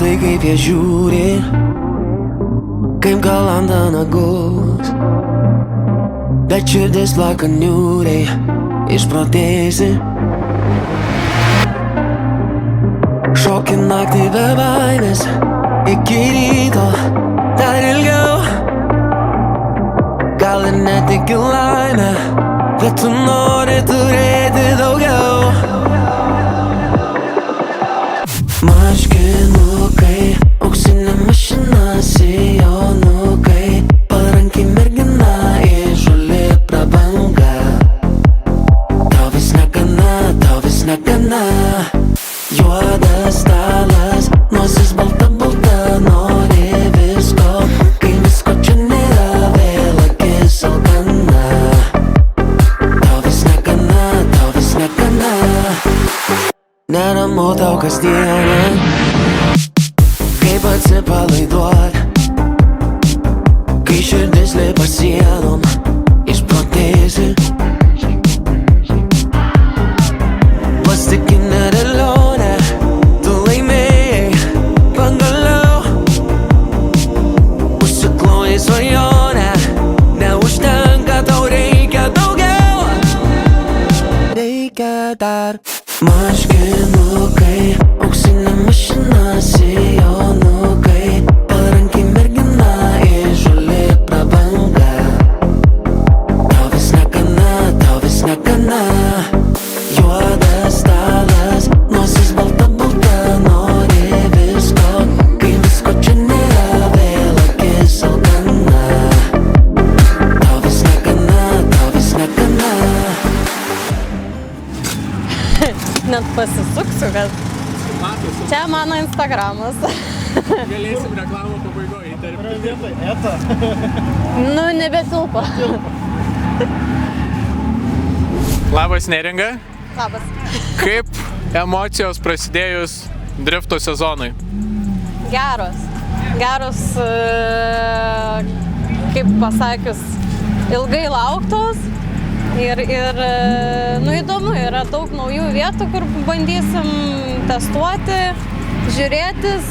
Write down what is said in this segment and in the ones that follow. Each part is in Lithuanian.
matai kaip jie žiūri, kaip galanda nagus, bet širdis plaka niūriai, išprotėsi. Šoki naktį be baimės, iki ryto dar ilgiau. Gal ir netiki laimę, bet tu nori turėti daugiau. Marškinukai, auksinė mašina, sijonukai, paranki mergina, įžūli prabanga. Tau vis negana, juodas stalas, nosis balta, nori visko, kai visko čia nėra, vėl akis alkana. Tau vis negana, neramu tau kasdieną, kaip atsipalaiduot, kai širdis lipa sienom, išprotėsi. Plastikinė dėlionė, tu laimėjai pagaliau. Užsiklojai svajonę, neužtenka, tau reikia daugiau. Reikia dar. Marškinukai, auksinė mašina, sijonukai, paranki mergina, įžūli prabanga. Tau vis negana, juodas stalas, nosis balta, nori visko, kai visko čia nėra, vėl akis alkana. Tau vis negana. Net pasisuksiu, kad čia mano Instagramas. Galėsim reklamą pabaigoje įterpti. Nu, nebetilpo. Labas, Neringa. Labas. Kaip emocijos prasidėjus drifto sezonui? Geros, kaip pasakius, ilgai lauktos ir nu, įdomu, yra daug naujų vietų, kur bandysim testuoti, žiūrėtis,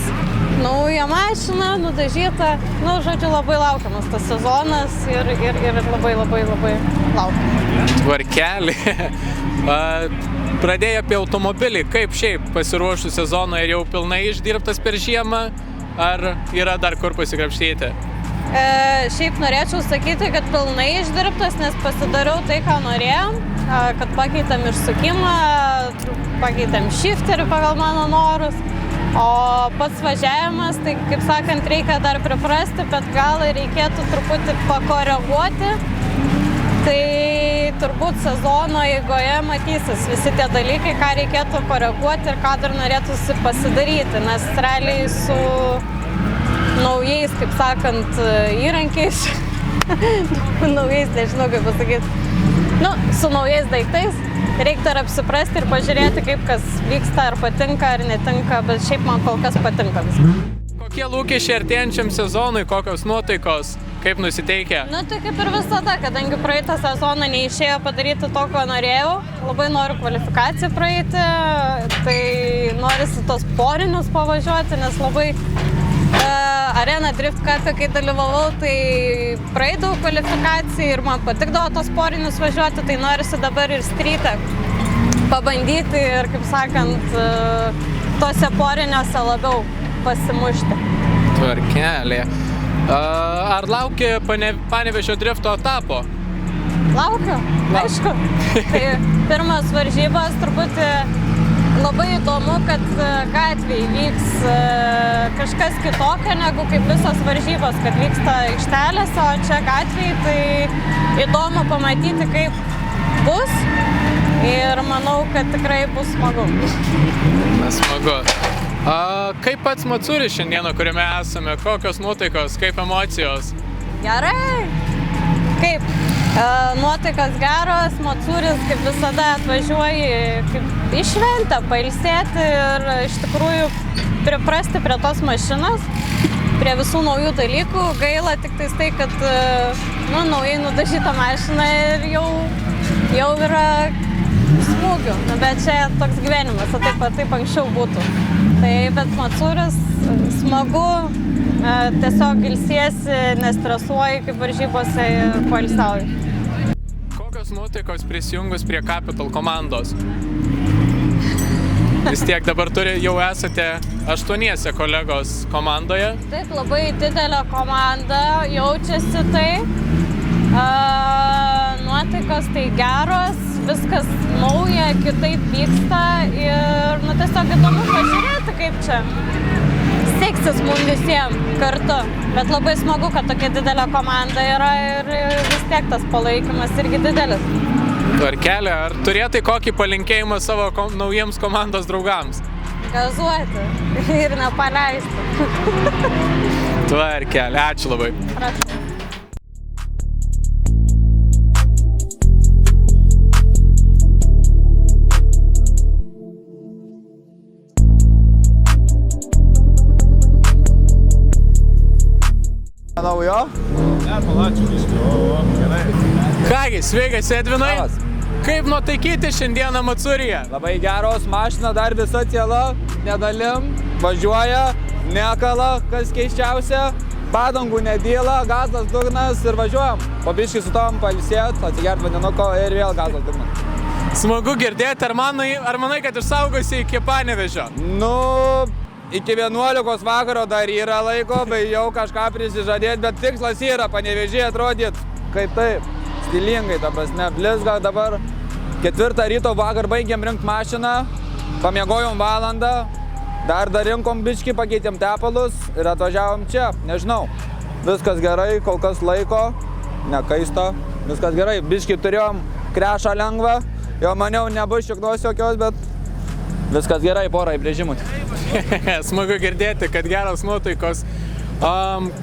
naują mašiną, nudažytą, nu, žodžiu, labai laukiamas tas sezonas ir labai laukiamas. Tvarkelį. Pradėjai apie automobilį, kaip šiaip pasiruošus sezoną ir jau pilnai išdirbtas per žiemą, ar yra dar kur pasikrapštyti? Šiaip norėčiau sakyti, kad pilnai išdirbtas, nes pasidariau tai, ką norėjom, kad pakeitėm išsukimą, pakeitėm shifterį pagal mano norus, o pats važiavimas, tai kaip sakant, reikia dar priprasti, bet gal reikėtų truputį pakoreguoti. Tai turbūt sezono eigoje matysis visi tie dalykai, ką reikėtų koreguoti ir ką dar norėtųsi pasidaryti, nes realiai su naujais, kaip sakant, įrankiais, naujais, nežinau kaip pasakyti, nu, su naujais daiktais, reikia dar apsiprasti ir pažiūrėti, kaip kas vyksta, ar patinka, ar netinka, bet šiaip man kol kas patinka viskas. Kokie lūkesčiai artėjančiam sezonui, kokios nuotaikos, kaip nusiteikia? Nu, tai kaip ir visada, kadangi praeitą sezoną neišėjo padaryti to, ko norėjau, labai noriu kvalifikaciją praeiti, tai norisi tos porinius pavažiuoti, nes labai Arena Drift Cafe, kai dalyvavau, tai praeidavau kvalifikaciją ir man patikdavo tos porinius važiuoti, tai norisi dabar ir streetą pabandyti ir, kaip sakant, tose poriniuose labiau pasimušti. Tvarkelė. Ar lauki Panevėžio drifto etapo? Laukiu, aišku. Tai pirmas varžybos truputį labai įdomu, kad gatvėj vyks kažkas kitokio negu kaip visos varžybos, kad vyksta aikštelėse, o čia gatvėj, tai įdomu pamatyti, kaip bus ir manau, kad tikrai bus smagu. Smagu. Kaip pats Matsuris šiandieną, kuriame esame, kokios nuotaikos, kaip emocijos? Gerai. Kaip? Nuotaikos geros, Matsuris kaip visada atvažiuoji kaip į šventę pailsėti ir iš tikrųjų priprasti prie tos mašinos, prie visų naujų dalykų. Gaila tik tais tai, kad naujai nudažyta mašina ir jau yra smūgių, bet čia toks gyvenimas, o taip anksčiau būtų. Tai bet Matsūris smagu, tiesiog ilsiesi, nestresuoji kaip varžybose ir poilsiauji. Kokios nuotaikos prisijungus prie Capital komandos? Vis tiek dabar jau esate 8 kolegos komandoje. Taip, labai didelė komanda, jaučiasi tai. Nuotaikos tai geros, viskas nauja, kitaip vyksta ir tiesiog įdomu pažiūrėti, kaip čia seksis mums visiems kartu. Bet labai smagu, kad tokia didelė komanda yra ir vis tiek tas palaikymas irgi didelis. Tvarkelė, ar turėtai kokį palinkėjimą savo naujiems komandos draugams? Gazuoti ir nepaleisti. Tvarkelė, ačiū labai. Prašau. Manau jo? Ne, palačiu viską, gerai. Kągi, sveikas Edvinai. Labas. Kaip nuotaikyti šiandieną Matsūryje? Labai geros, mašina dar visa ciela, nedalim, važiuoja, nekala, kas keisčiausia, padangų nedyla, gazas dugnas ir važiuojam. Po biškį su tom pailsėt, atsigert vandenuko ir vėl gazas dugnas. Smagu girdėti, ar manai, kad išsaugosi iki Panevėžio? Nu, iki 11 vakaro dar yra laiko, bei jau kažką prisižadėti, bet tikslas yra Panevėžyje atrodyt kaip taip, stilingai, ta prasme, blizga dabar. 4 ryto vakar baigėm rinkt mašiną, pamiegojom valandą, dar rinkom biškį, pakeitėm tepalus ir atvažiavom čia, nežinau. Viskas gerai, kol kas laiko, nekaista, viskas gerai. Biškį turėjom krešą lengvą, jau maniau nebus šiknos jokios, bet viskas gerai, porą įbrėžimų. Smagu girdėti, kad geros nuotaikos.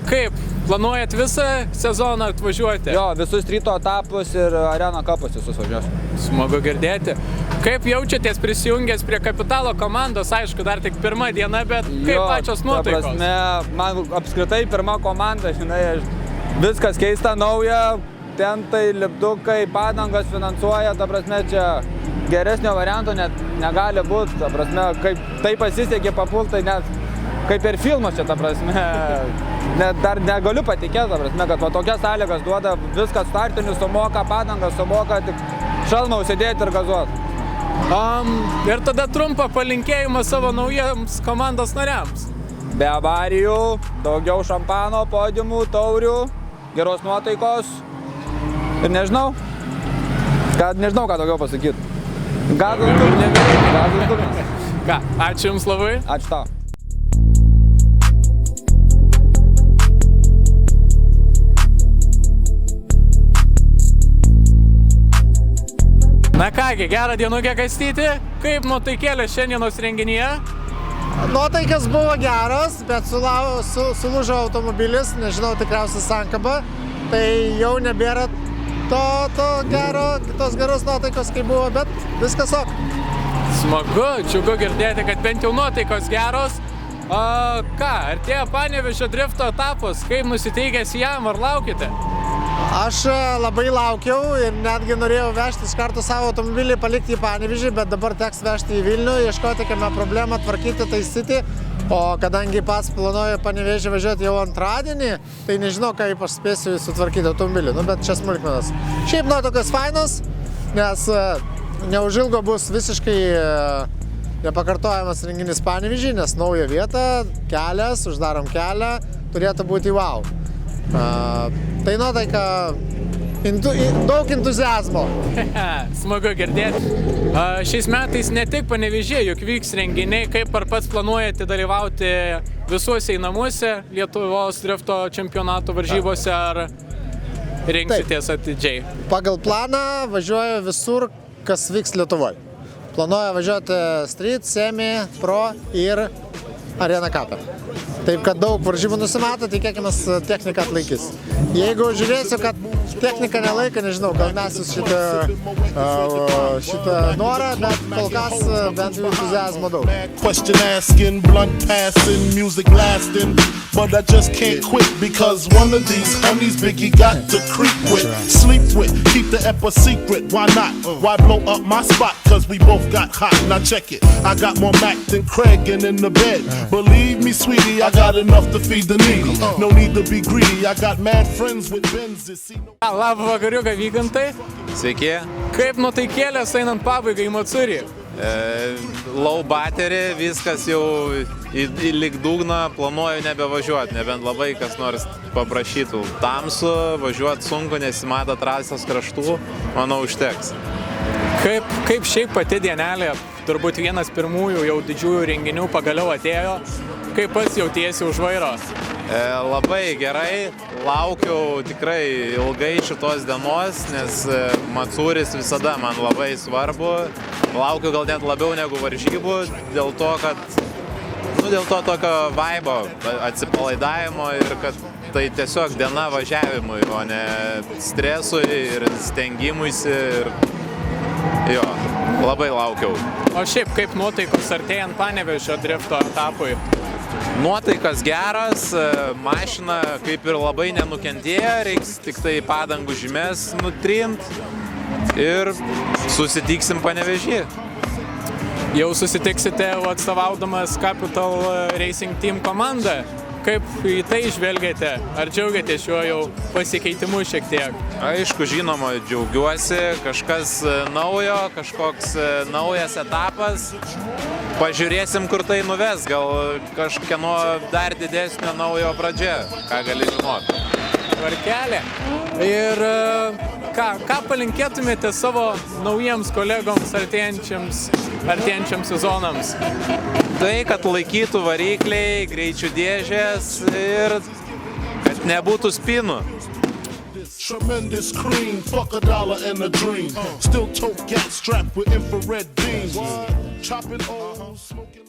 Kaip? Planuojat visą sezoną atvažiuoti? Jo, visus ryto etapus ir Arena Cupus visus važiuosiu. Smagu girdėti. Kaip jaučiatės prisijungęs prie Kapitalo komandos? Aišku, dar tik pirma diena, bet kaip pačios nuotaikos? Ta prasme, man apskritai pirma komanda, žinai, viskas keista, nauja, tentai, lipdukai, padangas finansuoja, ta prasme, čia geresnio varianto net negali būti, ta prasme, kaip tai pasisekė papult, tai net kaip ir filmas čia, ta prasme, net dar negaliu patikėti, ta prasme, kad va tokias sąlygas duoda, viskas startinius sumoka, padangas sumoka, tik šalmą užsidėti ir gazuoti. Ir tada trumpą palinkėjimą savo naujiems komandos nariams. Be avarijų, daugiau šampano, podiumų, taurių, geros nuotaikos ir nežinau ką daugiau pasakyti. Gazas dugnas. Ką, ačiū Jums labai. Ačiū tau. Na kągi, gerą dienukę Kastyti. Kaip nuotaikėlė šiandienos renginyje? Nuotaikas buvo geros, bet sulūžo automobilis, nežinau, tikriausiai sankaba. Tai jau nebėra tos geros nuotaikos, kaip buvo, bet viskas ok. Smagu, džiugu girdėti, kad bent jau nuotaikos geros. Ką, artėja Panevėžio drifto etapas, kaip nusiteikęs jam, ar laukite? Aš labai laukiau ir netgi norėjau vežti iš karto savo automobilį, palikti į Panevėžį, bet dabar teks vežti į Vilnių, ieškoti kame problemą, tvarkyti, taisyti. O kadangi pats planuoju Panevėžį važiuoti jau antradienį, tai nežinau, kaip aš spėsiu sutvarkyti automobilį, bet čia smulkmenos. Šiaip nuotaikos fainos, nes neužilgo bus visiškai nepakartojamas renginys Panevėžį, nes nauja vieta, kelias, uždarom kelią, turėtų būti wow. Tai nuotaika, daug entuziazmo. Smagu girdėti. Šiais metais ne tik Panevėžyje, juk vyks renginiai, kaip ar pats planuojate dalyvauti visuose įnamuose Lietuvos drifto čempionato varžybose, ar rinksitės atidžiai? Pagal planą važiuoju visur, kas vyks Lietuvoje. Planuoju važiuoti Street, Semi, Pro ir Arena Cup. Taip, kad daug varžybų nusimato, tikėkime, technika atlaikys. Jeigu žiūrėsiu, kad technika nelaiko, nežinau, gal mes šitą norą, bet kol kas bent jau entuziazmo daug. Question asking, blunt passing, music lasting, but I just can't quit because one of these homies Biggie got to creep with, sleep with, keep the ep a secret. Why not? Why blow up my spot? Cause we both got hot. Now check it. I got more Mac than Craig and in the bed. Believe me, sweetie, I got enough to feed the needy. No need to be greedy. I got mad friends with Benzes. Labą vakariuką, Vygantai. Sveiki. Kaip nuotaikėlės einant pabaigai į Matsūrį? Low battery, viskas jau į lig dugną, planuoju nebevažiuoti, nebent labai kas nors paprašytų. Tamsu, važiuoti sunku, nesimato trasos kraštų, manau, užteks. Kaip šiaip pati dienelė, turbūt vienas pirmųjų jau didžiųjų renginių pagaliau atėjo, kaip pats jautiesi už vairo? Labai gerai, laukiau tikrai ilgai šitos dienos, nes Matsūris visada man labai svarbu. Laukiu gal net labiau negu varžybų, dėl to tokio vaibo, atsipalaidavimo ir kad tai tiesiog diena važiavimui, o ne stresui ir stengimuisi ir jo, labai laukiau. O šiaip kaip nuotaikos artėjant Panevėžio drifto etapui? Nuotaikas geras, mašina kaip ir labai nenukentėjo, reiks tik tai padangų žymės nutrint ir susitiksim Panevėžyje. Jau susitiksite atstovaudamas Capital Racing Team komandą. Kaip į tai žvelgiate? Ar džiaugiate šiuo jau pasikeitimu šiek tiek? Aišku, žinoma, džiaugiuosi, kažkas naujo, kažkoks naujas etapas. Pažiūrėsim, kur tai nuves, gal kažkieno dar didesnio naujo pradžia, ką gali žinoti. Tvarkelė. Ir ką palinkėtumėte savo naujiems kolegoms artėjančiams sezonams? Tai, kad laikytų varikliai, greičių dėžės ir kad nebūtų spinų. Tremendous cream, fuck a dollar and a dream. Still tote gas strapped with infrared beams. Chopping old, smoking.